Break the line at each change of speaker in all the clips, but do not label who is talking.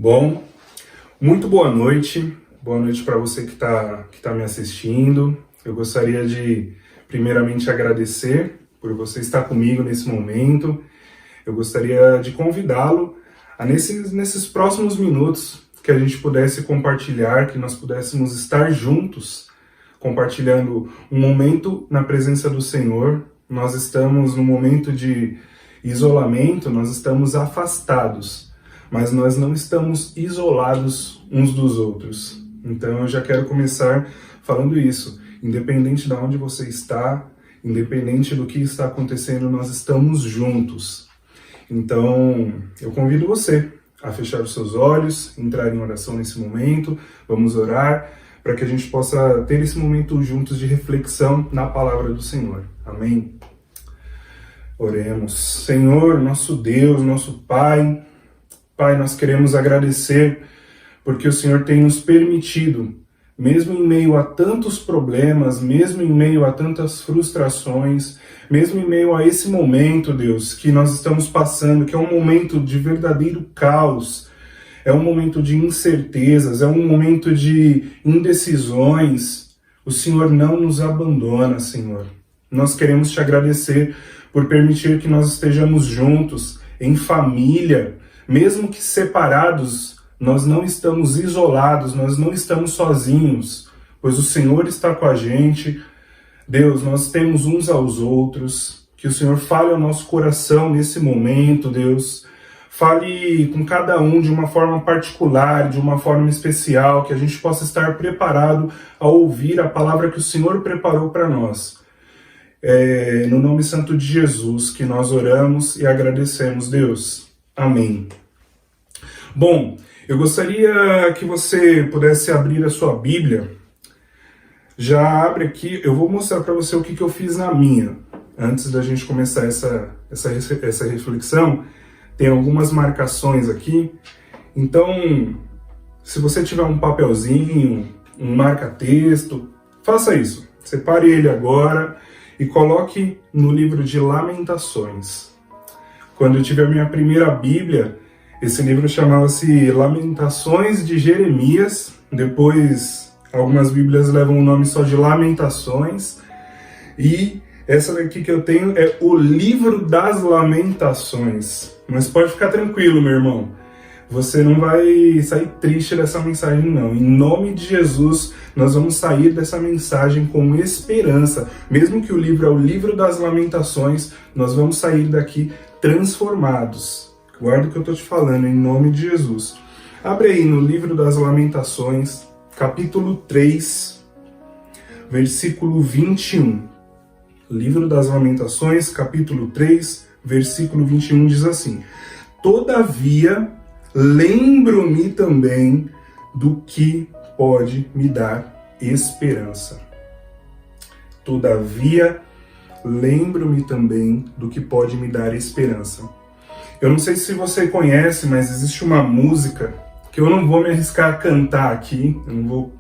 Bom, muito boa noite para você que tá me assistindo. Eu gostaria de, primeiramente, agradecer por você estar comigo nesse momento. Eu gostaria de convidá-lo a, nesses próximos minutos, que a gente pudesse compartilhar, que nós pudéssemos estar juntos, compartilhando um momento na presença do Senhor. Nós estamos num momento de isolamento, nós estamos afastados, mas nós não estamos isolados uns dos outros. Então eu já quero começar falando isso. Independente de onde você está, independente do que está acontecendo, nós estamos juntos. Então eu convido você a fechar os seus olhos, entrar em oração nesse momento. Vamos orar para que a gente possa ter esse momento juntos de reflexão na palavra do Senhor. Amém? Oremos. Senhor, nosso Deus, nosso Pai, nós queremos agradecer porque o Senhor tem nos permitido, mesmo em meio a tantos problemas, mesmo em meio a tantas frustrações, mesmo em meio a esse momento, Deus, que nós estamos passando, que é um momento de verdadeiro caos, é um momento de incertezas, é um momento de indecisões. O Senhor não nos abandona, Senhor. Nós queremos te agradecer por permitir que nós estejamos juntos, em família, mesmo que separados, nós não estamos isolados, nós não estamos sozinhos, pois o Senhor está com a gente. Deus, nós temos uns aos outros, que o Senhor fale ao nosso coração nesse momento, Deus. Fale com cada um de uma forma particular, de uma forma especial, que a gente possa estar preparado a ouvir a palavra que o Senhor preparou para nós. É no nome santo de Jesus que nós oramos e agradecemos, Deus. Amém. Bom, eu gostaria que você pudesse abrir a sua Bíblia. Já abre aqui, eu vou mostrar para você o que eu fiz na minha. Antes da gente começar essa reflexão, tem algumas marcações aqui. Então, se você tiver um papelzinho, um marca-texto, faça isso. Separe ele agora e coloque no livro de Lamentações. Quando eu tive a minha primeira Bíblia, esse livro chamava-se Lamentações de Jeremias. Depois, algumas Bíblias levam o nome só de Lamentações. E essa daqui que eu tenho é o Livro das Lamentações. Mas pode ficar tranquilo, meu irmão. Você não vai sair triste dessa mensagem, não. Em nome de Jesus, nós vamos sair dessa mensagem com esperança. Mesmo que o livro é o Livro das Lamentações, nós vamos sair daqui transformados. Guarda o que eu estou te falando, em nome de Jesus. Abre aí no Livro das Lamentações, capítulo 3, versículo 21. Livro das Lamentações, capítulo 3, versículo 21 diz assim: Todavia, lembro-me também do que pode me dar esperança. Todavia, lembro-me também do que pode me dar esperança. Eu não sei se você conhece, mas existe uma música que eu não vou me arriscar a cantar aqui, eu não vou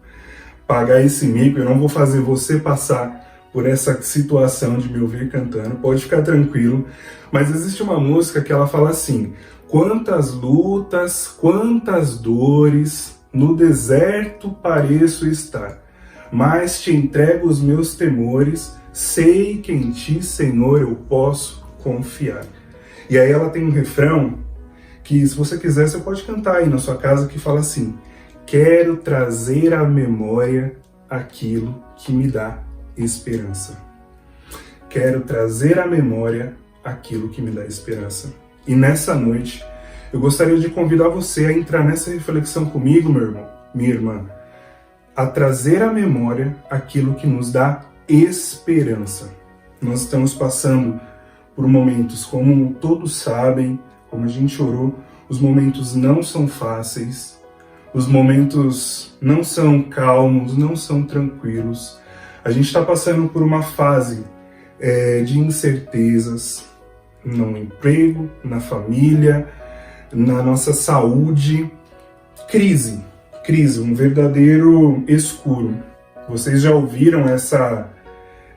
pagar esse mico, eu não vou fazer você passar por essa situação de me ouvir cantando, pode ficar tranquilo, mas existe uma música que ela fala assim: quantas lutas, quantas dores, no deserto pareço estar, mas te entrego os meus temores, sei que em ti, Senhor, eu posso confiar. E aí ela tem um refrão que, se você quiser, você pode cantar aí na sua casa, que fala assim: quero trazer à memória aquilo que me dá esperança. Quero trazer à memória aquilo que me dá esperança. E nessa noite, eu gostaria de convidar você a entrar nessa reflexão comigo, meu irmão, minha irmã, a trazer à memória aquilo que nos dá esperança. Nós estamos passando por momentos, como todos sabem, como a gente orou, os momentos não são fáceis, os momentos não são calmos, não são tranquilos. A gente está passando por uma fase de incertezas no emprego, na família, na nossa saúde. Crise, um verdadeiro escuro. Vocês já ouviram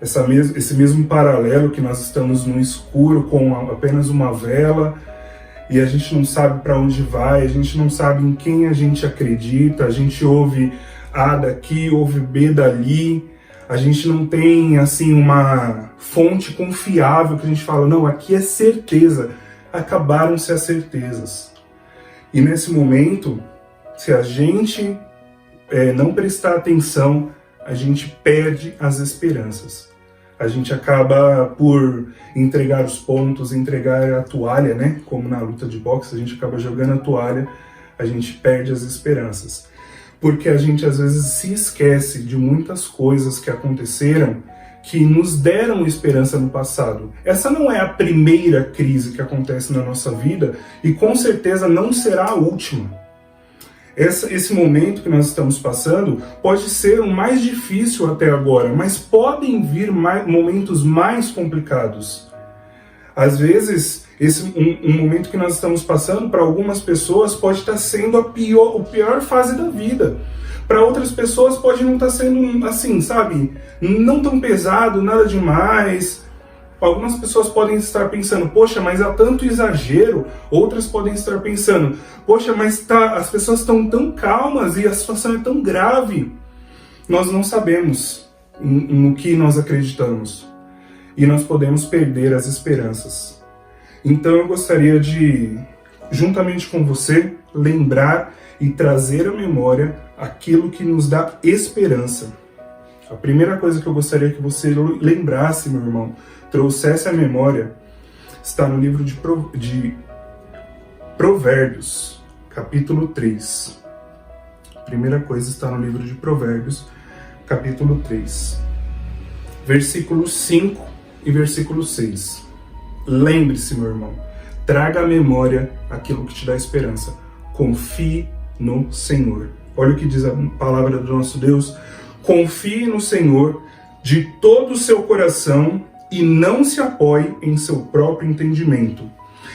esse mesmo paralelo, que nós estamos no escuro com apenas uma vela e a gente não sabe para onde vai, a gente não sabe em quem a gente acredita, a gente ouve A daqui, ouve B dali, a gente não tem assim uma fonte confiável que a gente fala, não, aqui é certeza. Acabaram-se as certezas. E nesse momento, se a gente não prestar atenção, a gente perde as esperanças. A gente acaba por entregar os pontos, entregar a toalha, né? Como na luta de boxe, a gente acaba jogando a toalha, a gente perde as esperanças. Porque a gente às vezes se esquece de muitas coisas que aconteceram que nos deram esperança no passado. Essa não é a primeira crise que acontece na nossa vida e com certeza não será a última. Esse momento que nós estamos passando pode ser o mais difícil até agora, mas podem vir momentos mais complicados. Às vezes, um momento que nós estamos passando, para algumas pessoas, pode estar sendo a pior fase da vida. Para outras pessoas pode não estar sendo assim, sabe? Não tão pesado, nada demais. Algumas pessoas podem estar pensando, poxa, mas há tanto exagero. Outras podem estar pensando, poxa, mas as pessoas estão tão calmas e a situação é tão grave. Nós não sabemos no que nós acreditamos. E nós podemos perder as esperanças. Então eu gostaria de, juntamente com você, lembrar e trazer à memória aquilo que nos dá esperança. A primeira coisa que eu gostaria que você lembrasse, meu irmão, trouxesse à memória, está no livro de Provérbios, capítulo 3. A primeira coisa está no livro de Provérbios, capítulo 3, versículo 5 e versículo 6. Lembre-se, meu irmão, traga à memória aquilo que te dá esperança. Confie no Senhor. Olha o que diz a palavra do nosso Deus. Confie no Senhor de todo o seu coração e não se apoie em seu próprio entendimento.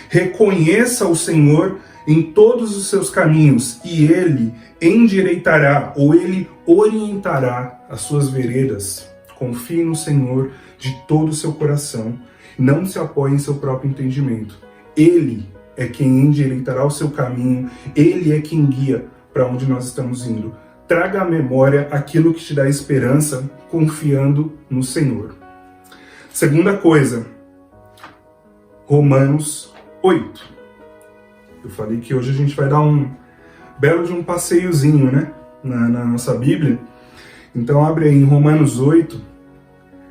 Reconheça o Senhor em todos os seus caminhos e Ele endireitará ou Ele orientará as suas veredas. Confie no Senhor de todo o seu coração. Não se apoie em seu próprio entendimento. Ele é quem endireitará o seu caminho. Ele é quem guia para onde nós estamos indo. Traga à memória aquilo que te dá esperança, confiando no Senhor. Segunda coisa, Romanos 8. Eu falei que hoje a gente vai dar um belo de um passeiozinho, né, na nossa Bíblia. Então abre aí em Romanos 8,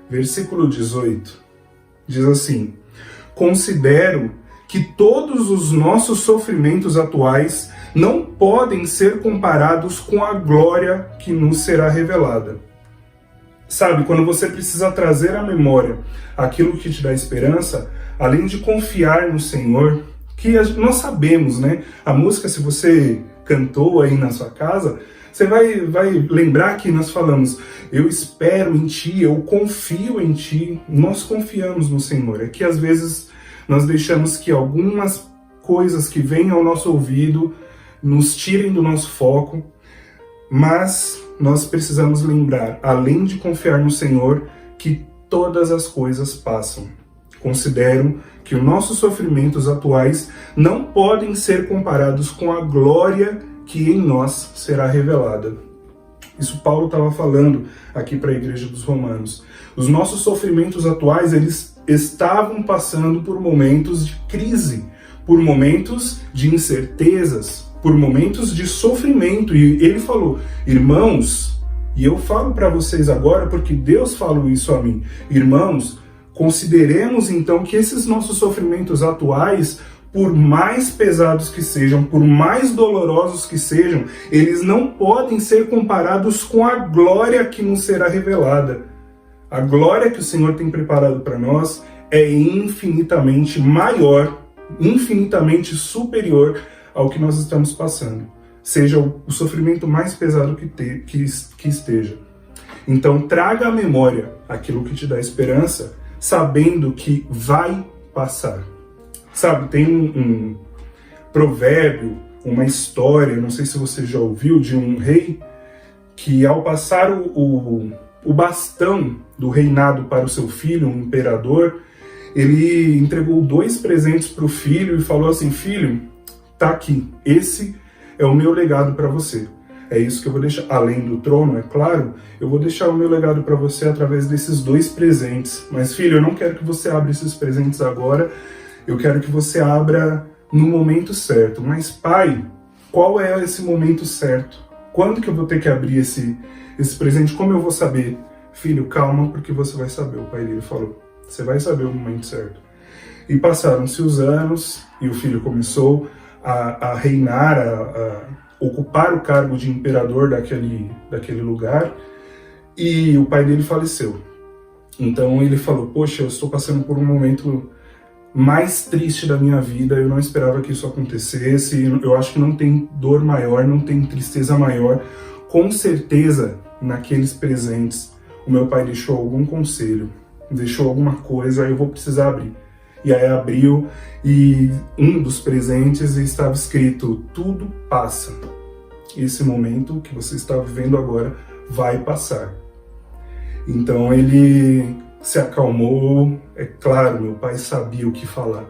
versículo 18. Diz assim: considero que todos os nossos sofrimentos atuais não podem ser comparados com a glória que nos será revelada. Sabe, quando você precisa trazer à memória aquilo que te dá esperança, além de confiar no Senhor, que nós sabemos, né? A música, se você cantou aí na sua casa, você vai lembrar que nós falamos, eu espero em Ti, eu confio em Ti. Nós confiamos no Senhor. É que às vezes nós deixamos que algumas coisas que vêm ao nosso ouvido nos tirem do nosso foco, mas nós precisamos lembrar, além de confiar no Senhor, que todas as coisas passam. Considero que os nossos sofrimentos atuais não podem ser comparados com a glória que em nós será revelada. Isso Paulo estava falando aqui para a igreja dos Romanos. Os nossos sofrimentos atuais, eles estavam passando por momentos de crise, por momentos de incertezas, por momentos de sofrimento. E ele falou, irmãos, e eu falo para vocês agora porque Deus falou isso a mim, irmãos, consideremos então que esses nossos sofrimentos atuais, por mais pesados que sejam, por mais dolorosos que sejam, eles não podem ser comparados com a glória que nos será revelada. A glória que o Senhor tem preparado para nós é infinitamente maior, infinitamente superior ao que nós estamos passando, seja o sofrimento mais pesado que esteja. Então traga à memória aquilo que te dá esperança, sabendo que vai passar. Sabe, tem um provérbio, uma história, não sei se você já ouviu, de um rei que ao passar o bastão do reinado para o seu filho, um imperador, ele entregou 2 presentes para o filho e falou assim: filho, tá aqui, esse é o meu legado para você. É isso que eu vou deixar, além do trono, é claro, eu vou deixar o meu legado para você através desses 2 presentes. Mas filho, eu não quero que você abra esses presentes agora, eu quero que você abra no momento certo. Mas pai, qual é esse momento certo? Quando que eu vou ter que abrir esse presente? Como eu vou saber? Filho, calma, porque você vai saber. O pai dele falou: você vai saber o momento certo. E passaram-se os anos, e o filho começou a reinar, a ocupar o cargo de imperador daquele lugar, e o pai dele faleceu. Então ele falou: poxa, eu estou passando por um momento mais triste da minha vida, eu não esperava que isso acontecesse, eu acho que não tem dor maior, não tem tristeza maior. Com certeza, naqueles presentes, o meu pai deixou algum conselho, deixou alguma coisa, eu vou precisar abrir. E aí abriu, e um dos presentes estava escrito: tudo passa. Esse momento que você está vivendo agora vai passar. Então ele se acalmou. É claro, meu pai sabia o que falar.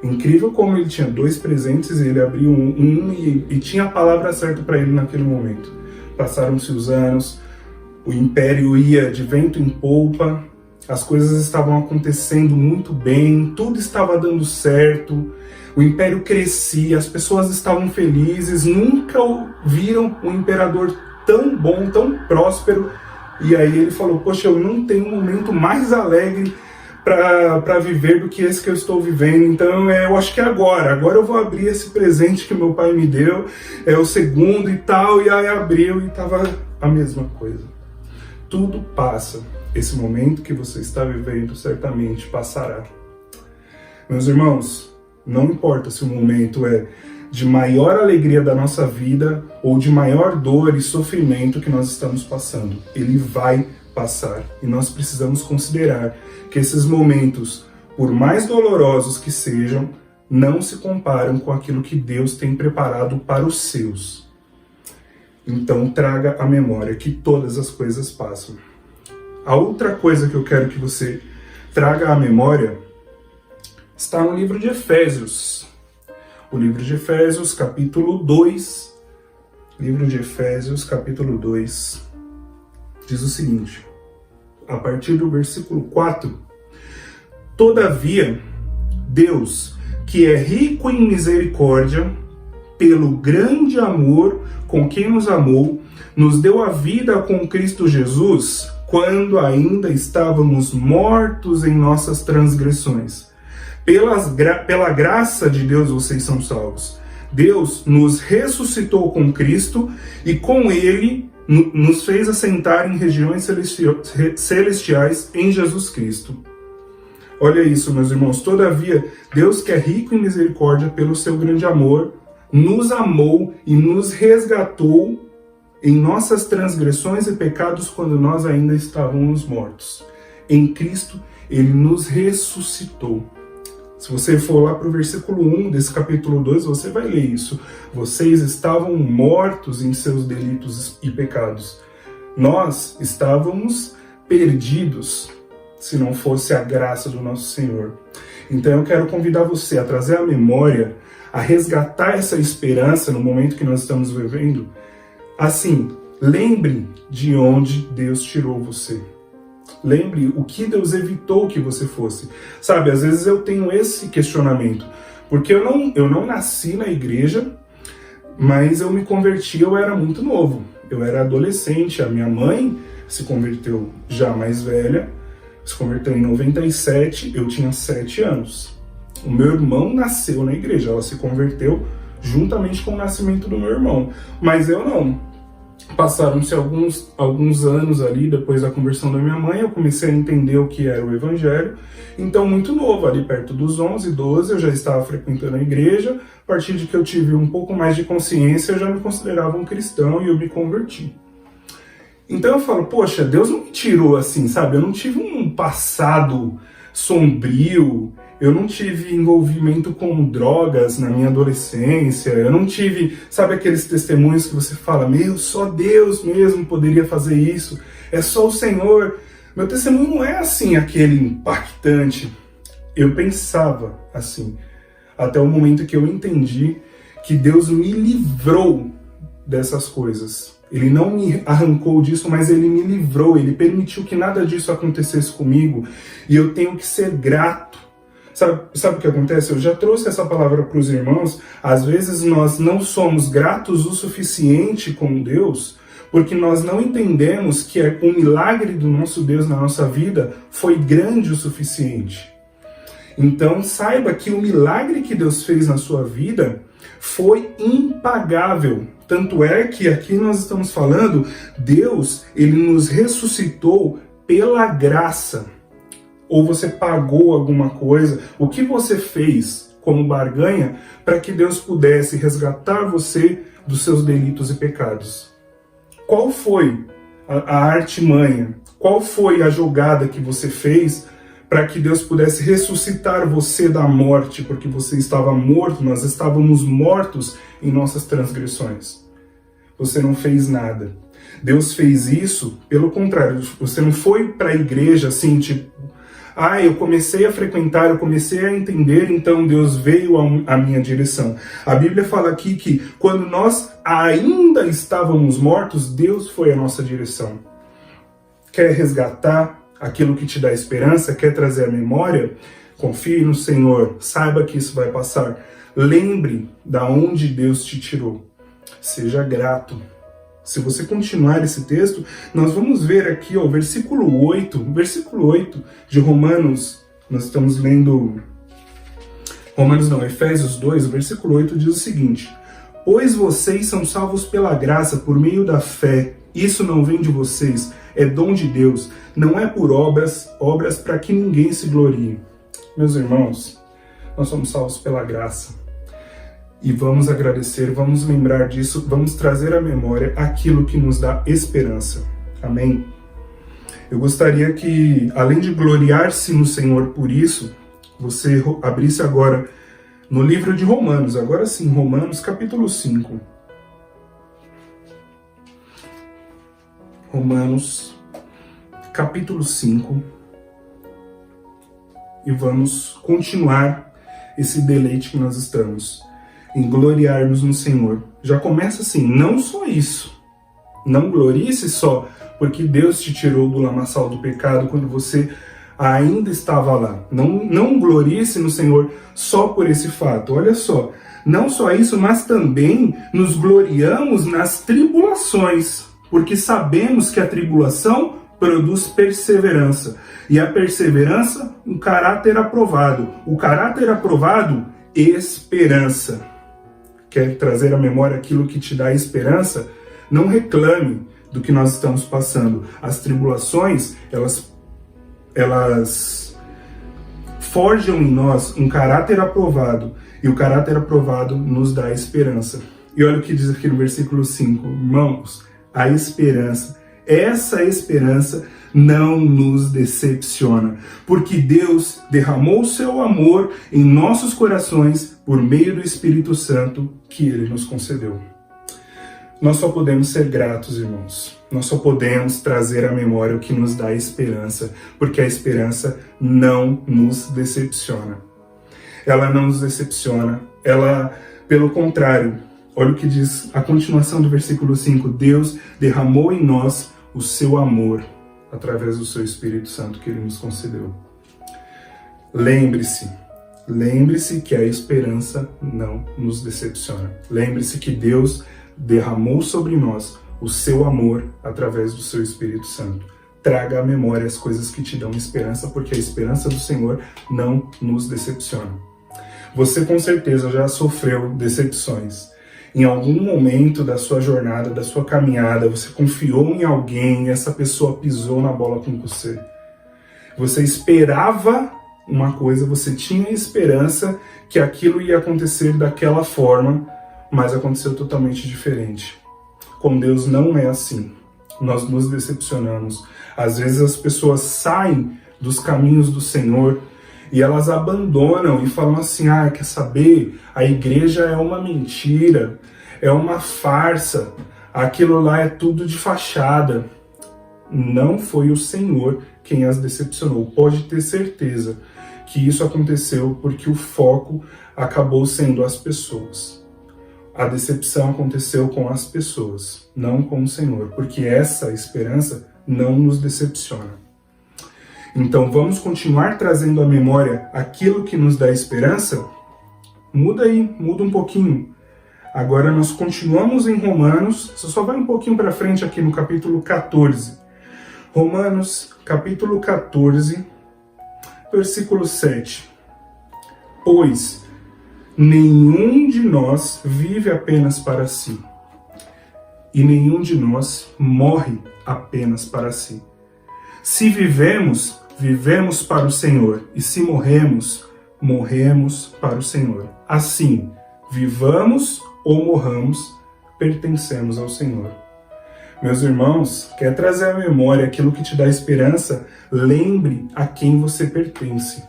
Incrível como ele tinha 2 presentes e ele abriu um e tinha a palavra certa para ele naquele momento. Passaram-se os anos, o império ia de vento em polpa, as coisas estavam acontecendo muito bem, tudo estava dando certo, o império crescia, as pessoas estavam felizes, nunca viram um imperador tão bom, tão próspero. E aí ele falou: poxa, eu não tenho um momento mais alegre para viver do que esse que eu estou vivendo, então eu acho que é agora eu vou abrir esse presente que meu pai me deu, é o segundo e tal. E aí abriu e estava a mesma coisa. Tudo passa. Esse momento que você está vivendo certamente passará. Meus irmãos, não importa se o momento é de maior alegria da nossa vida ou de maior dor e sofrimento que nós estamos passando, ele vai passar. E nós precisamos considerar que esses momentos, por mais dolorosos que sejam, não se comparam com aquilo que Deus tem preparado para os seus. Então traga à memória que todas as coisas passam. A outra coisa que eu quero que você traga à memória está no livro de Efésios. O livro de Efésios, capítulo 2. Livro de Efésios, capítulo 2. Diz o seguinte, a partir do versículo 4. Todavia, Deus, que é rico em misericórdia, pelo grande amor com quem nos amou, nos deu a vida com Cristo Jesus, quando ainda estávamos mortos em nossas transgressões. Pela graça de Deus vocês são salvos. Deus nos ressuscitou com Cristo e com Ele nos fez assentar em regiões celestiais em Jesus Cristo. Olha isso, meus irmãos. Todavia, Deus, que é rico em misericórdia pelo seu grande amor, nos amou e nos resgatou em nossas transgressões e pecados quando nós ainda estávamos mortos. Em Cristo, Ele nos ressuscitou. Se você for lá para o versículo 1 desse capítulo 2, você vai ler isso. Vocês estavam mortos em seus delitos e pecados. Nós estávamos perdidos, se não fosse a graça do nosso Senhor. Então eu quero convidar você a trazer à memória, a resgatar essa esperança no momento que nós estamos vivendo. Assim, lembre de onde Deus tirou você. Lembre o que Deus evitou que você fosse. Sabe, às vezes eu tenho esse questionamento, porque eu não nasci na igreja, mas eu me converti, eu era muito novo. Eu era adolescente, a minha mãe se converteu já mais velha, se converteu em 97, eu tinha 7 anos. O meu irmão nasceu na igreja, ela se converteu juntamente com o nascimento do meu irmão, mas eu não. Passaram-se alguns anos ali, depois da conversão da minha mãe, eu comecei a entender o que era o evangelho. Então, muito novo, ali perto dos 11, 12, eu já estava frequentando a igreja. A partir de que eu tive um pouco mais de consciência, eu já me considerava um cristão e eu me converti. Então eu falo, poxa, Deus não me tirou assim, sabe? Eu não tive um passado sombrio, eu não tive envolvimento com drogas na minha adolescência, eu não tive, sabe, aqueles testemunhos que você fala, meu, só Deus mesmo poderia fazer isso, é só o Senhor. Meu testemunho não é assim, aquele impactante. Eu pensava assim, até o momento que eu entendi que Deus me livrou dessas coisas. Ele não me arrancou disso, mas Ele me livrou, Ele permitiu que nada disso acontecesse comigo, e eu tenho que ser grato. Sabe o que acontece? Eu já trouxe essa palavra para os irmãos. Às vezes nós não somos gratos o suficiente com Deus, porque nós não entendemos que o milagre do nosso Deus na nossa vida foi grande o suficiente. Então saiba que o milagre que Deus fez na sua vida foi impagável. Tanto é que aqui nós estamos falando, Deus, Ele nos ressuscitou pela graça. Ou você pagou alguma coisa, o que você fez como barganha para que Deus pudesse resgatar você dos seus delitos e pecados? Qual foi a artimanha? Qual foi a jogada que você fez para que Deus pudesse ressuscitar você da morte, porque você estava morto, nós estávamos mortos em nossas transgressões? Você não fez nada. Deus fez isso, pelo contrário, você não foi para a igreja assim, tipo, eu comecei a frequentar, eu comecei a entender, então Deus veio à minha direção. A Bíblia fala aqui que quando nós ainda estávamos mortos, Deus foi à nossa direção. Quer resgatar aquilo que te dá esperança? Quer trazer a memória? Confie no Senhor, saiba que isso vai passar. Lembre da onde Deus te tirou. Seja grato. Se você continuar esse texto, nós vamos ver aqui, o versículo 8 de Romanos. Nós estamos lendo Efésios 2, o versículo 8 diz o seguinte: pois vocês são salvos pela graça, por meio da fé. Isso não vem de vocês, é dom de Deus. Não é por obras para que ninguém se glorie. Meus irmãos, nós somos salvos pela graça. E vamos agradecer, vamos lembrar disso, vamos trazer à memória aquilo que nos dá esperança. Amém? Eu gostaria que, além de gloriar-se no Senhor por isso, você abrisse agora no livro de Romanos, agora sim, Romanos capítulo 5. Romanos capítulo 5. E vamos continuar esse deleite que nós estamos em gloriarmos no Senhor. Já começa assim, não só isso. Não glorie-se só porque Deus te tirou do lamaçal do pecado quando você ainda estava lá. Não glorie-se no Senhor só por esse fato. Olha só, não só isso, mas também nos gloriamos nas tribulações, porque sabemos que a tribulação produz perseverança. E a perseverança, um caráter aprovado. O caráter aprovado, esperança. Quer trazer à memória aquilo que te dá esperança? Não reclame do que nós estamos passando. As tribulações, elas forjam em nós um caráter aprovado. E o caráter aprovado nos dá esperança. E olha o que diz aqui no versículo 5. Irmãos, a esperança, essa esperança não nos decepciona, porque Deus derramou o seu amor em nossos corações por meio do Espírito Santo que Ele nos concedeu. Nós só podemos ser gratos, irmãos. Nós só podemos trazer à memória o que nos dá esperança, porque a esperança não nos decepciona. Ela não nos decepciona, ela, pelo contrário, olha o que diz a continuação do versículo 5, Deus derramou em nós o seu amor através do seu Espírito Santo que Ele nos concedeu. Lembre-se que a esperança não nos decepciona. Lembre-se que Deus derramou sobre nós o seu amor através do seu Espírito Santo. Traga à memória as coisas que te dão esperança, porque a esperança do Senhor não nos decepciona. Você com certeza já sofreu decepções. Em algum momento da sua jornada, da sua caminhada, você confiou em alguém e essa pessoa pisou na bola com você. Você esperava uma coisa, você tinha esperança que aquilo ia acontecer daquela forma, mas aconteceu totalmente diferente. Com Deus não é assim. Nós nos decepcionamos. Às vezes as pessoas saem dos caminhos do Senhor e elas abandonam e falam assim, quer saber? A igreja é uma mentira, é uma farsa, aquilo lá é tudo de fachada. Não foi o Senhor quem as decepcionou. Pode ter certeza que isso aconteceu porque o foco acabou sendo as pessoas. A decepção aconteceu com as pessoas, não com o Senhor, porque essa esperança não nos decepciona. Então vamos continuar trazendo à memória aquilo que nos dá esperança? Muda um pouquinho. Agora nós continuamos em Romanos, você só vai um pouquinho para frente aqui no capítulo 14. Romanos, capítulo 14, versículo 7. Pois nenhum de nós vive apenas para si, e nenhum de nós morre apenas para si. Se vivemos, vivemos para o Senhor, e se morremos, morremos para o Senhor. Assim, vivamos ou morramos, pertencemos ao Senhor. Meus irmãos, quer trazer à memória aquilo que te dá esperança? Lembre a quem você pertence.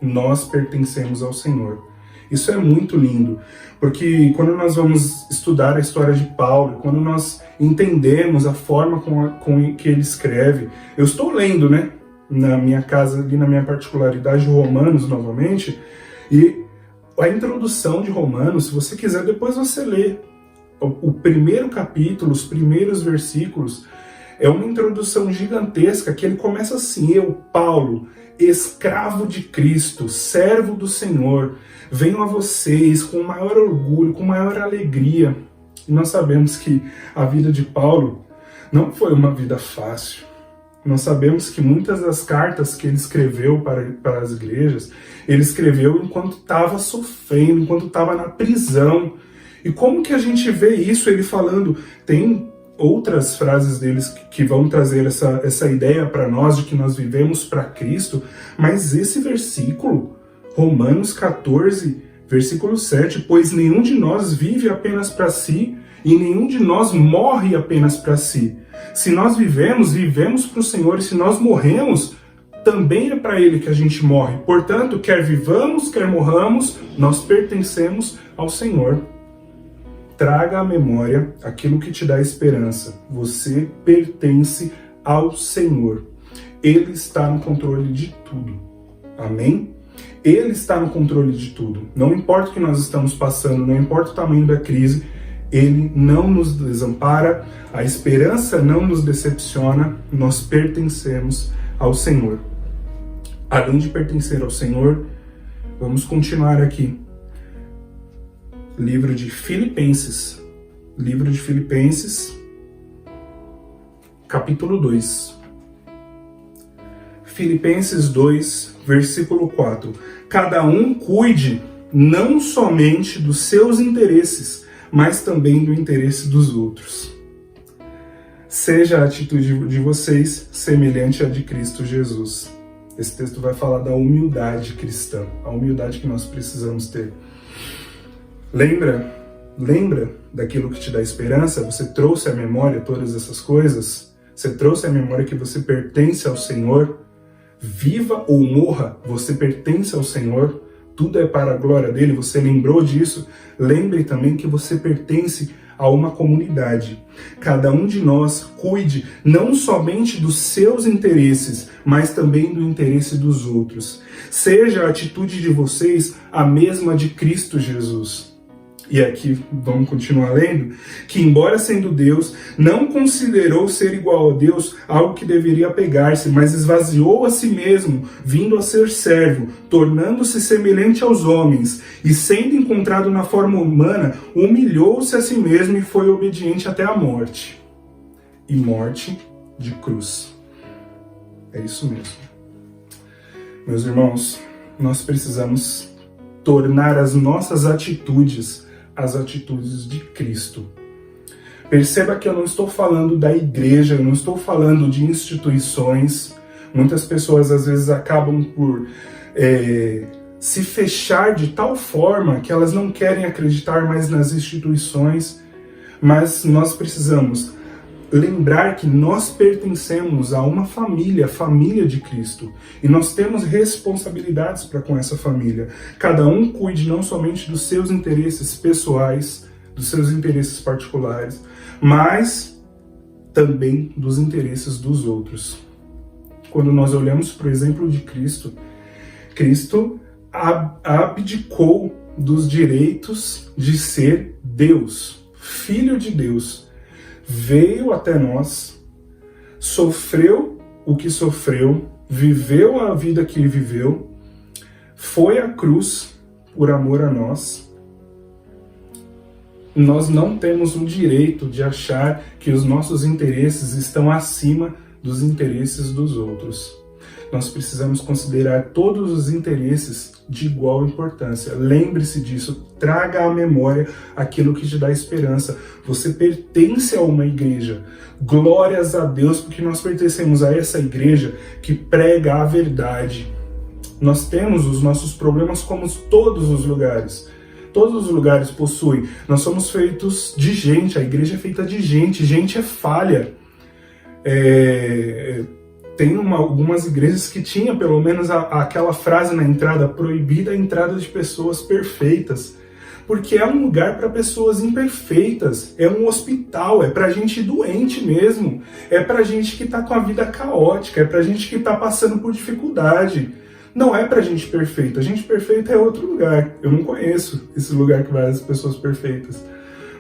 Nós pertencemos ao Senhor. Isso é muito lindo, porque quando nós vamos estudar a história de Paulo, quando nós entendemos a forma com que ele escreve, eu estou lendo, na minha casa, ali na minha particularidade, Romanos novamente, e a introdução de Romanos, se você quiser, depois você lê o primeiro capítulo, os primeiros versículos, é uma introdução gigantesca que ele começa assim: eu, Paulo, escravo de Cristo, servo do Senhor, venho a vocês com maior orgulho, com maior alegria. E nós sabemos que a vida de Paulo não foi uma vida fácil. Nós sabemos que muitas das cartas que ele escreveu para as igrejas, ele escreveu enquanto estava sofrendo, enquanto estava na prisão. E como que a gente vê isso? Ele falando, tem outras frases deles que vão trazer essa ideia para nós de que nós vivemos para Cristo, mas esse versículo, Romanos 14, versículo 7, pois nenhum de nós vive apenas para si, e nenhum de nós morre apenas para si. Se nós vivemos, vivemos para o Senhor, e se nós morremos, também é para Ele que a gente morre. Portanto, quer vivamos, quer morramos, nós pertencemos ao Senhor. Traga à memória aquilo que te dá esperança. Você pertence ao Senhor. Ele está no controle de tudo. Amém? Ele está no controle de tudo. Não importa o que nós estamos passando, não importa o tamanho da crise, Ele não nos desampara, a esperança não nos decepciona, nós pertencemos ao Senhor. Além de pertencer ao Senhor, vamos continuar aqui. Livro de Filipenses, capítulo 2. Filipenses 2, versículo 4. Cada um cuide não somente dos seus interesses, mas também do interesse dos outros. Seja a atitude de vocês semelhante à de Cristo Jesus. Esse texto vai falar da humildade cristã, a humildade que nós precisamos ter. Lembra daquilo que te dá esperança? Você trouxe à memória todas essas coisas? Você trouxe à memória que você pertence ao Senhor? Viva ou morra, você pertence ao Senhor. Tudo é para a glória dele. Você lembrou disso? Lembre também que você pertence a uma comunidade. Cada um de nós cuide não somente dos seus interesses, mas também do interesse dos outros. Seja a atitude de vocês a mesma de Cristo Jesus. E aqui, vamos continuar lendo, que embora sendo Deus, não considerou ser igual a Deus algo que deveria apegar-se, mas esvaziou a si mesmo, vindo a ser servo, tornando-se semelhante aos homens, e sendo encontrado na forma humana, humilhou-se a si mesmo e foi obediente até a morte. E morte de cruz. É isso mesmo. Meus irmãos, nós precisamos tornar as nossas atitudes as atitudes de Cristo. Perceba que eu não estou falando da igreja, eu não estou falando de instituições. Muitas pessoas às vezes acabam por se fechar de tal forma que elas não querem acreditar mais nas instituições, mas nós precisamos lembrar que nós pertencemos a uma família, a família de Cristo, e nós temos responsabilidades para com essa família. Cada um cuide não somente dos seus interesses pessoais, dos seus interesses particulares, mas também dos interesses dos outros. Quando nós olhamos para o exemplo de Cristo, Cristo abdicou dos direitos de ser Deus, Filho de Deus, veio até nós, sofreu o que sofreu, viveu a vida que viveu, foi à cruz por amor a nós. Nós não temos o direito de achar que os nossos interesses estão acima dos interesses dos outros. Nós precisamos considerar todos os interesses de igual importância. Lembre-se disso, traga à memória aquilo que te dá esperança. Você pertence a uma igreja. Glórias a Deus, porque nós pertencemos a essa igreja que prega a verdade. Nós temos os nossos problemas como todos os lugares. Todos os lugares possuem. Nós somos feitos de gente, a igreja é feita de gente, gente é falha. Tem algumas igrejas que tinha pelo menos aquela frase na entrada, proibida a entrada de pessoas perfeitas. Porque é um lugar para pessoas imperfeitas, é um hospital, é para gente doente mesmo, é para gente que está com a vida caótica, é para gente que está passando por dificuldade. Não é pra gente perfeita. A gente perfeita é outro lugar. Eu não conheço esse lugar que vai as pessoas perfeitas.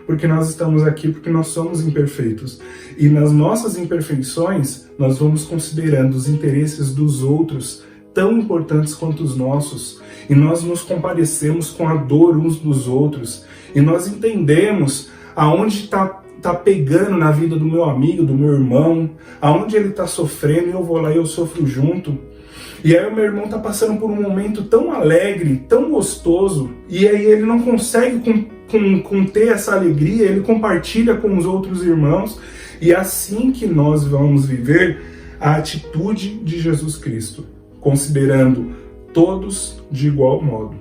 Porque nós estamos aqui porque nós somos imperfeitos. E nas nossas imperfeições, nós vamos considerando os interesses dos outros tão importantes quanto os nossos. E nós nos compadecemos com a dor uns dos outros. E nós entendemos aonde tá pegando na vida do meu amigo, do meu irmão, aonde ele tá sofrendo e eu vou lá e eu sofro junto. E aí o meu irmão está passando por um momento tão alegre, tão gostoso, e aí ele não consegue conter essa alegria, ele compartilha com os outros irmãos, e é assim que nós vamos viver a atitude de Jesus Cristo, considerando todos de igual modo.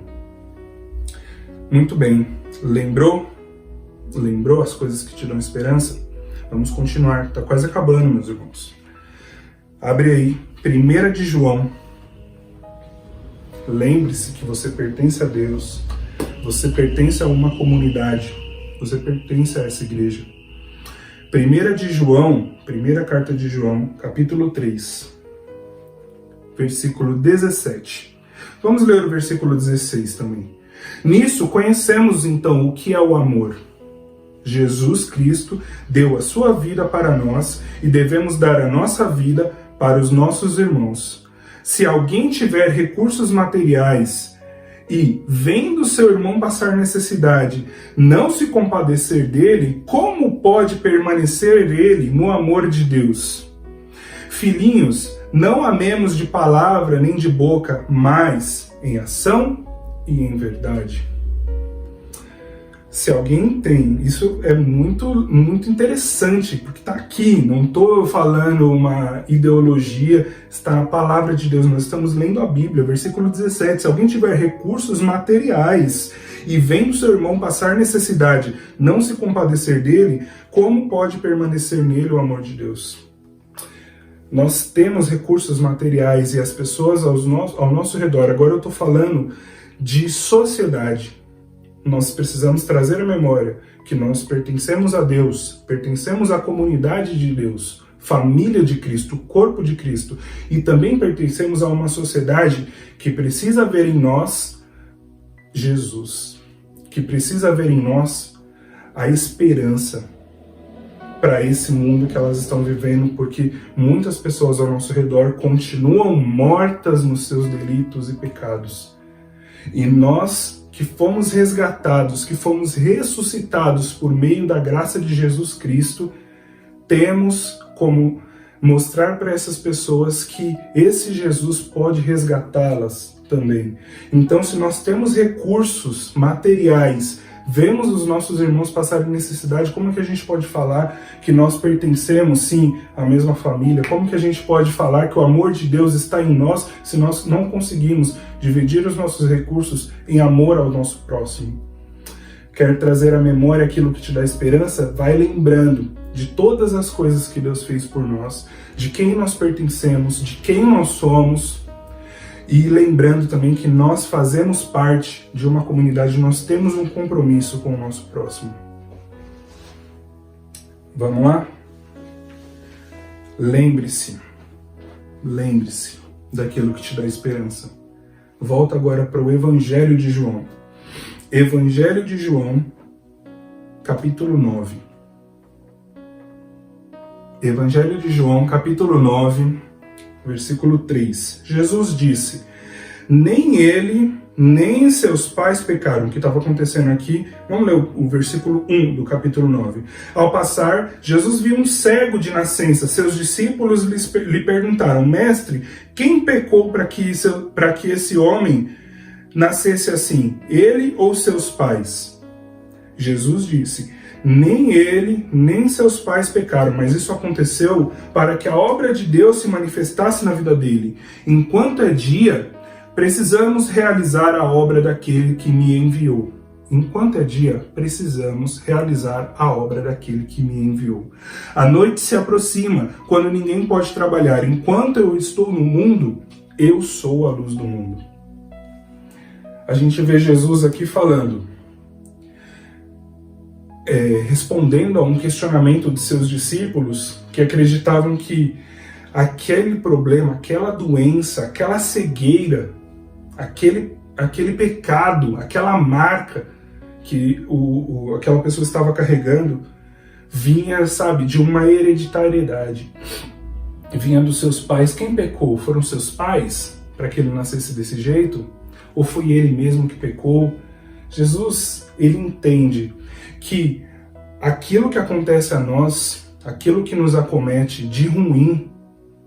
Muito bem, lembrou? Lembrou as coisas que te dão esperança? Vamos continuar, está quase acabando, meus irmãos. Abre aí, 1 de João. Lembre-se que você pertence a Deus, você pertence a uma comunidade, você pertence a essa igreja. 1 de João, primeira carta de João, capítulo 3, versículo 17. Vamos ler o versículo 16 também. Nisso conhecemos então o que é o amor. Jesus Cristo deu a sua vida para nós e devemos dar a nossa vida para os nossos irmãos. Se alguém tiver recursos materiais e, vendo seu irmão passar necessidade, não se compadecer dele, como pode permanecer ele no amor de Deus? Filhinhos, não amemos de palavra nem de boca, mas em ação e em verdade. Se alguém tem, isso é muito interessante, porque está aqui, não estou falando uma ideologia, está na palavra de Deus, nós estamos lendo a Bíblia, versículo 17, se alguém tiver recursos materiais e vendo seu irmão passar necessidade, não se compadecer dele, como pode permanecer nele o amor de Deus? Nós temos recursos materiais e as pessoas ao nosso redor, agora eu estou falando de sociedade. Nós precisamos trazer à memória que nós pertencemos a Deus, pertencemos à comunidade de Deus, família de Cristo, corpo de Cristo, e também pertencemos a uma sociedade que precisa ver em nós Jesus, que precisa ver em nós a esperança para esse mundo que elas estão vivendo, porque muitas pessoas ao nosso redor continuam mortas nos seus delitos e pecados. E nós que fomos resgatados, que fomos ressuscitados por meio da graça de Jesus Cristo, temos como mostrar para essas pessoas que esse Jesus pode resgatá-las também. Então, se nós temos recursos materiais, vemos os nossos irmãos passarem necessidade, como é que a gente pode falar que nós pertencemos, sim, à mesma família? Como que a gente pode falar que o amor de Deus está em nós se nós não conseguimos dividir os nossos recursos em amor ao nosso próximo? Quer trazer à memória aquilo que te dá esperança? Vai lembrando de todas as coisas que Deus fez por nós, de quem nós pertencemos, de quem nós somos. E lembrando também que nós fazemos parte de uma comunidade, nós temos um compromisso com o nosso próximo. Vamos lá? Lembre-se daquilo que te dá esperança. Volta agora para o Evangelho de João. Evangelho de João, capítulo 9. Evangelho de João, capítulo 9, versículo 3. Jesus disse: nem ele, nem seus pais pecaram. O que estava acontecendo aqui? Vamos ler o versículo 1 do capítulo 9. Ao passar, Jesus viu um cego de nascença. Seus discípulos lhe perguntaram: mestre, quem pecou para que esse homem nascesse assim, ele ou seus pais? Jesus disse: nem ele, nem seus pais pecaram, mas isso aconteceu para que a obra de Deus se manifestasse na vida dele. Enquanto é dia, precisamos realizar a obra daquele que me enviou. Enquanto é dia, precisamos realizar a obra daquele que me enviou. A noite se aproxima, quando ninguém pode trabalhar. Enquanto eu estou no mundo, eu sou a luz do mundo. A gente vê Jesus aqui falando, respondendo a um questionamento de seus discípulos que acreditavam que aquele problema, aquela doença, aquela cegueira, aquele pecado, aquela marca que aquela pessoa estava carregando vinha, sabe, de uma hereditariedade. Vinha dos seus pais. Quem pecou? Foram seus pais para que ele nascesse desse jeito? Ou foi ele mesmo que pecou? Jesus, ele entende que aquilo que acontece a nós, aquilo que nos acomete de ruim,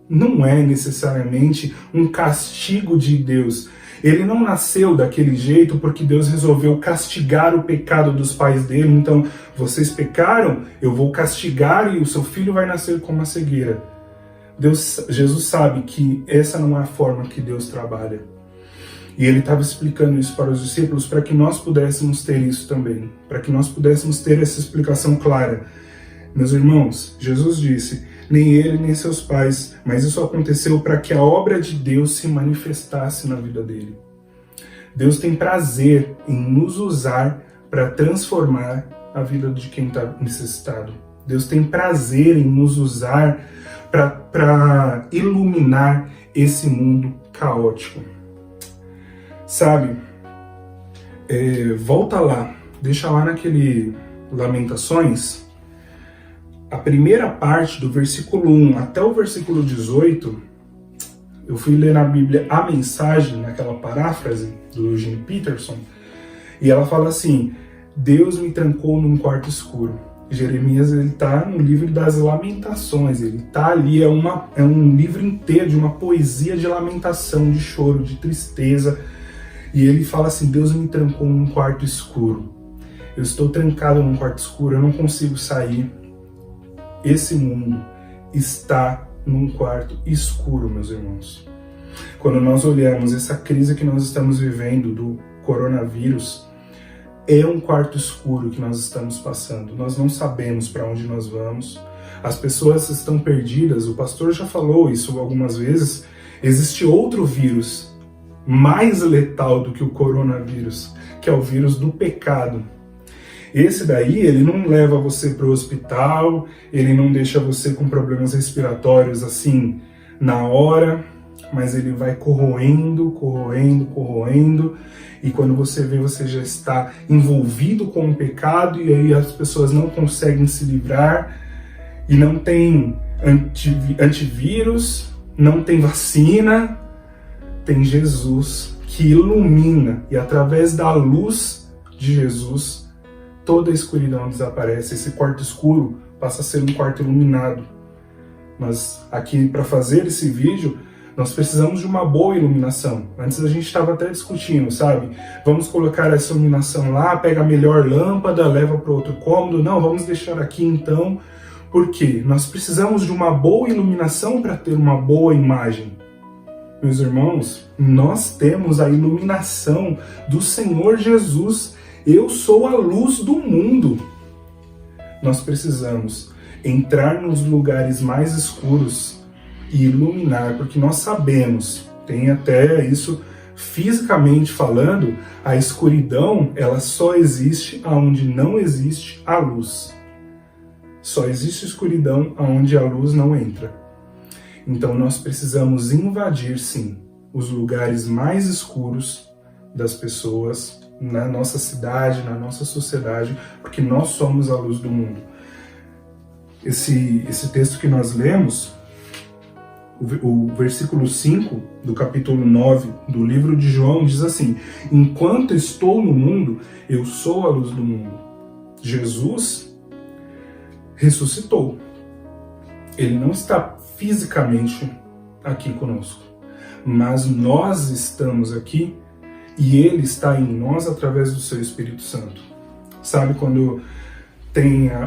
não é necessariamente um castigo de Deus. Ele não nasceu daquele jeito porque Deus resolveu castigar o pecado dos pais dele. Então, vocês pecaram, eu vou castigar e o seu filho vai nascer com uma cegueira. Jesus sabe que essa não é a forma que Deus trabalha. E ele estava explicando isso para os discípulos para que nós pudéssemos ter isso também, para que nós pudéssemos ter essa explicação clara. Meus irmãos, Jesus disse: nem ele nem seus pais, mas isso aconteceu para que a obra de Deus se manifestasse na vida dele. Deus tem prazer em nos usar para transformar a vida de quem está necessitado. Deus tem prazer em nos usar para iluminar esse mundo caótico. Sabe, volta lá, deixa lá naquele Lamentações, a primeira parte do versículo 1 até o versículo 18, eu fui ler na Bíblia a mensagem, naquela paráfrase do Eugene Peterson, e ela fala assim: Deus me trancou num quarto escuro. Jeremias, ele está no livro das Lamentações, ele está ali, é um livro inteiro de uma poesia de lamentação, de choro, de tristeza. E ele fala assim: Deus me trancou num quarto escuro. Eu estou trancado num quarto escuro, eu não consigo sair. Esse mundo está num quarto escuro, meus irmãos. Quando nós olhamos essa crise que nós estamos vivendo do coronavírus, é um quarto escuro que nós estamos passando. Nós não sabemos para onde nós vamos. As pessoas estão perdidas. O pastor já falou isso algumas vezes. Existe outro vírus mais letal do que o coronavírus, que é o vírus do pecado. Esse daí, ele não leva você para o hospital, ele não deixa você com problemas respiratórios assim na hora, mas ele vai corroendo, e quando você vê, você já está envolvido com o pecado, e aí as pessoas não conseguem se livrar, e não tem antivírus, não tem vacina. Tem Jesus que ilumina, e através da luz de Jesus, toda a escuridão desaparece. Esse quarto escuro passa a ser um quarto iluminado. Mas aqui, para fazer esse vídeo, nós precisamos de uma boa iluminação. Antes a gente estava até discutindo, sabe? Vamos colocar essa iluminação lá, pega a melhor lâmpada, leva para outro cômodo. Não, vamos deixar aqui então. Por quê? Nós precisamos de uma boa iluminação para ter uma boa imagem. Meus irmãos, nós temos a iluminação do Senhor Jesus. Eu sou a luz do mundo. Nós precisamos entrar nos lugares mais escuros e iluminar, porque nós sabemos, tem até isso fisicamente falando, a escuridão, ela só existe onde não existe a luz. Só existe escuridão onde a luz não entra. Então nós precisamos invadir, sim, os lugares mais escuros das pessoas, na nossa cidade, na nossa sociedade, porque nós somos a luz do mundo. Esse texto que nós lemos, o versículo 5 do capítulo 9 do livro de João diz assim: enquanto estou no mundo, eu sou a luz do mundo. Jesus ressuscitou. Ele não está fisicamente aqui conosco, mas nós estamos aqui e Ele está em nós através do seu Espírito Santo. Sabe quando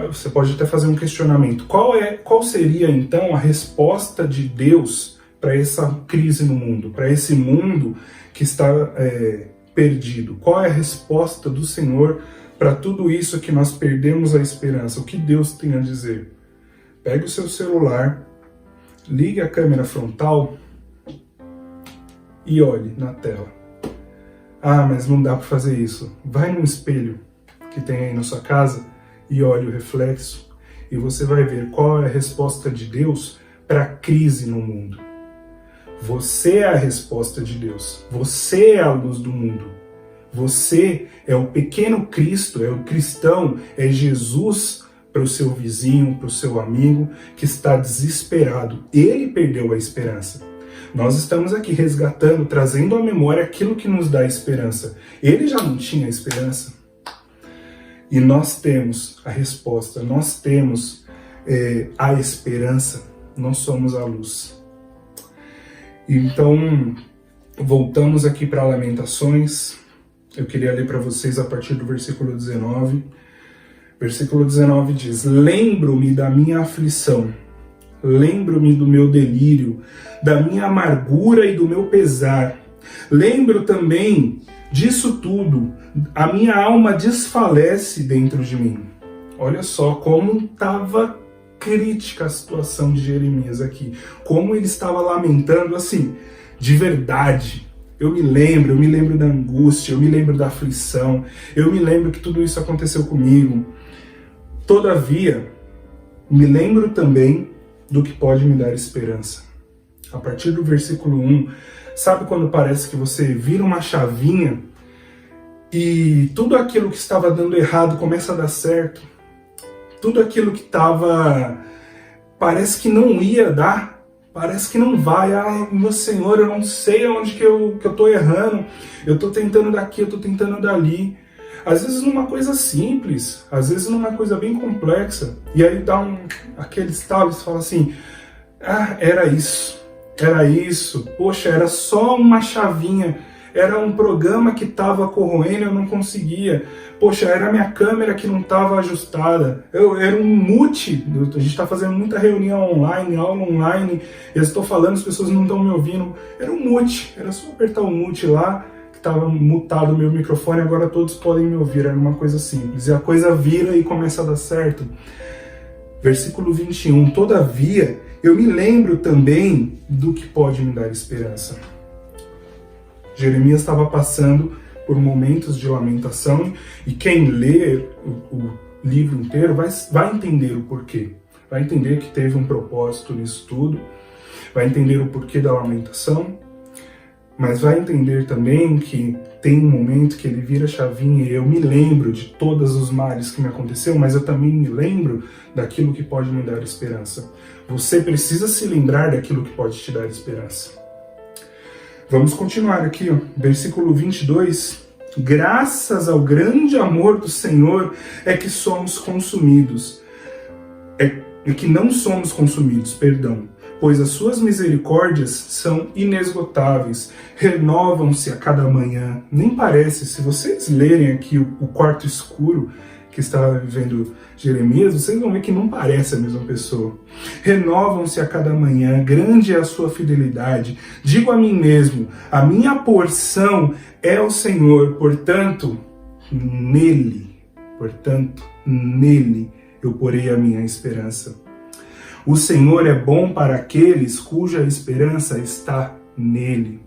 você pode até fazer um questionamento. Qual seria então a resposta de Deus para essa crise no mundo, para esse mundo que está perdido? Qual é a resposta do Senhor para tudo isso que nós perdemos a esperança? O que Deus tem a dizer? Pegue o seu celular, ligue a câmera frontal e olhe na tela. Ah, mas não dá para fazer isso. Vai num espelho que tem aí na sua casa e olhe o reflexo e você vai ver qual é a resposta de Deus para a crise no mundo. Você é a resposta de Deus. Você é a luz do mundo. Você é o pequeno Cristo, é o cristão, é Jesus para o seu vizinho, para o seu amigo que está desesperado. Ele perdeu a esperança. Nós estamos aqui resgatando, trazendo à memória aquilo que nos dá esperança. Ele já não tinha esperança. E nós temos a resposta, nós temos a esperança, nós somos a luz. Então, voltamos aqui para Lamentações. Eu queria ler para vocês a partir do versículo 19. Versículo 19 diz: lembro-me da minha aflição, lembro-me do meu delírio, da minha amargura e do meu pesar. Lembro também disso tudo, a minha alma desfalece dentro de mim. Olha só como estava crítica a situação de Jeremias aqui. Como ele estava lamentando, assim, de verdade. Eu me lembro da angústia, eu me lembro da aflição, eu me lembro que tudo isso aconteceu comigo. Todavia, me lembro também do que pode me dar esperança. A partir do versículo 1, sabe quando parece que você vira uma chavinha e tudo aquilo que estava dando errado começa a dar certo? Tudo aquilo que parece que não ia dar, parece que não vai. Ai, meu Senhor, eu não sei onde que eu tô errando. Eu tô tentando daqui, eu tô tentando dali. Às vezes numa coisa simples, às vezes numa coisa bem complexa. E aí dá aquele estalo e você fala assim: ah, era isso, poxa, era só uma chavinha, era um programa que estava corroendo, eu não conseguia. Poxa, era a minha câmera que não estava ajustada. Era um mute, a gente está fazendo muita reunião online, aula online, eu estou falando, as pessoas não estão me ouvindo. Era um mute, era só apertar o mute lá, que estava mutado o meu microfone, agora todos podem me ouvir, era uma coisa simples. E a coisa vira e começa a dar certo. Versículo 21, todavia, eu me lembro também do que pode me dar esperança. Jeremias estava passando por momentos de lamentação e quem lê o livro inteiro vai entender o porquê. Vai entender que teve um propósito nisso tudo, vai entender o porquê da lamentação, mas vai entender também que tem um momento que ele vira a chavinha e eu me lembro de todos os males que me aconteceu, mas eu também me lembro daquilo que pode me dar esperança. Você precisa se lembrar daquilo que pode te dar esperança. Vamos continuar aqui, ó. Versículo 22. Graças ao grande amor do Senhor é que somos consumidos. É que não somos consumidos, perdão. Pois as suas misericórdias são inesgotáveis, renovam-se a cada manhã. Nem parece, se vocês lerem aqui o quarto escuro que está vivendo Jeremias, vocês vão ver que não parece a mesma pessoa. Renovam-se a cada manhã, grande é a sua fidelidade. Digo a mim mesmo, a minha porção é o Senhor, portanto, nele eu porei a minha esperança. O Senhor é bom para aqueles cuja esperança está nele.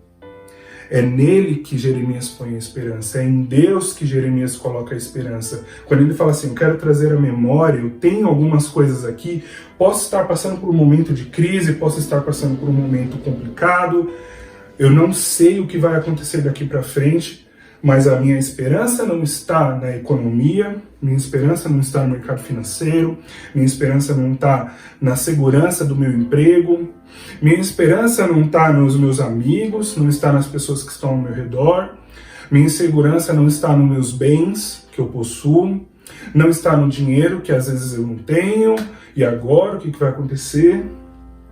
É nele que Jeremias põe a esperança, é em Deus que Jeremias coloca a esperança. Quando ele fala assim, eu quero trazer a memória, eu tenho algumas coisas aqui, posso estar passando por um momento de crise, posso estar passando por um momento complicado, Eu não sei o que vai acontecer daqui para frente, mas a minha esperança não está na economia, minha esperança não está no mercado financeiro, minha esperança não está na segurança do meu emprego, minha esperança não está nos meus amigos, não está nas pessoas que estão ao meu redor, minha insegurança não está nos meus bens que eu possuo, não está no dinheiro que às vezes eu não tenho, e agora o que vai acontecer?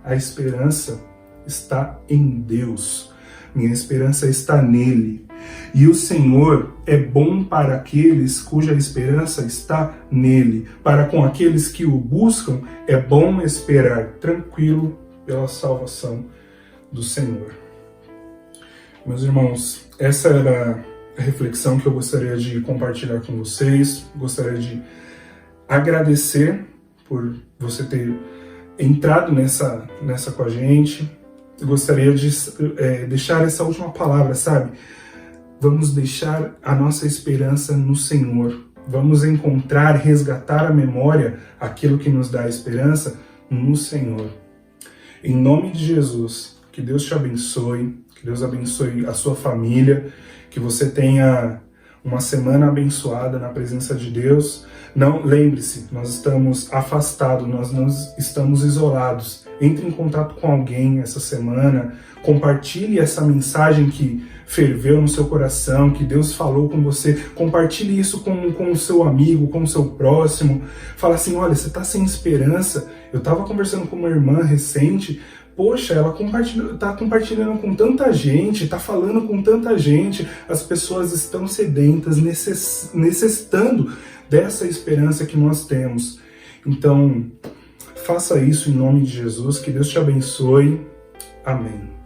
A esperança está em Deus, minha esperança está nele. E o Senhor é bom para aqueles cuja esperança está nele. Para com aqueles que o buscam, é bom esperar tranquilo pela salvação do Senhor. Meus irmãos, essa era a reflexão que eu gostaria de compartilhar com vocês. Gostaria de agradecer por você ter entrado nessa com a gente. Eu gostaria de deixar essa última palavra, sabe? Vamos deixar a nossa esperança no Senhor. Vamos encontrar, resgatar a memória, aquilo que nos dá esperança, no Senhor. Em nome de Jesus, que Deus te abençoe, que Deus abençoe a sua família, que você tenha uma semana abençoada na presença de Deus. Não, lembre-se, nós estamos afastados, nós não estamos isolados. Entre em contato com alguém essa semana, compartilhe essa mensagem que ferveu no seu coração, que Deus falou com você, compartilhe isso com o seu amigo, com o seu próximo. Fala assim, olha, você está sem esperança. Eu estava conversando com uma irmã recente, poxa, ela está compartilhando com tanta gente, está falando com tanta gente, as pessoas estão sedentas, necessitando dessa esperança que nós temos. Então, faça isso em nome de Jesus, que Deus te abençoe. Amém.